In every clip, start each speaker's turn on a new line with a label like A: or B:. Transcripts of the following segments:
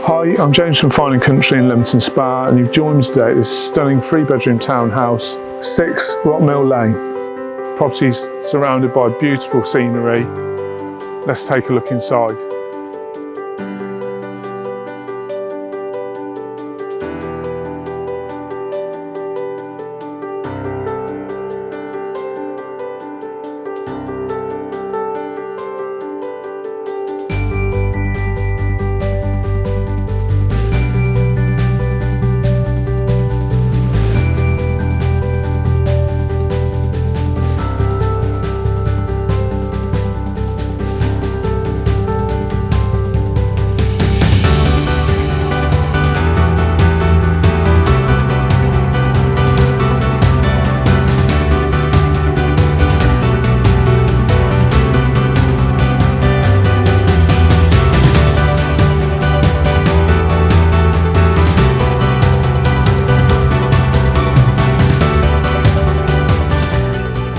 A: Hi, I'm James from Fine & Country in Leamington Spa, and you've joined me today at this stunning 3-bedroom townhouse, 6 Rockmill Lane. Property's surrounded by beautiful scenery. Let's take a look inside.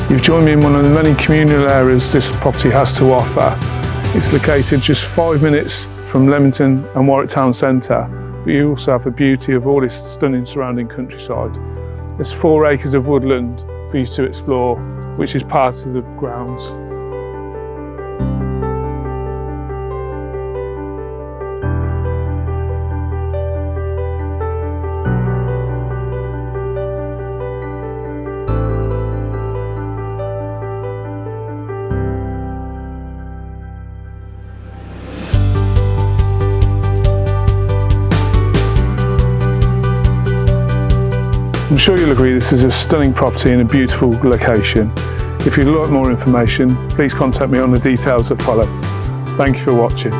A: You've joined me in one of the many communal areas this property has to offer. It's located just 5 minutes from Leamington and Warwick town centre, but you also have the beauty of all this stunning surrounding countryside. There's 4 acres of woodland for you to explore, which is part of the grounds. I'm sure you'll agree this is a stunning property in a beautiful location. If you'd like more information, please contact me on the details that follow. Thank you for watching.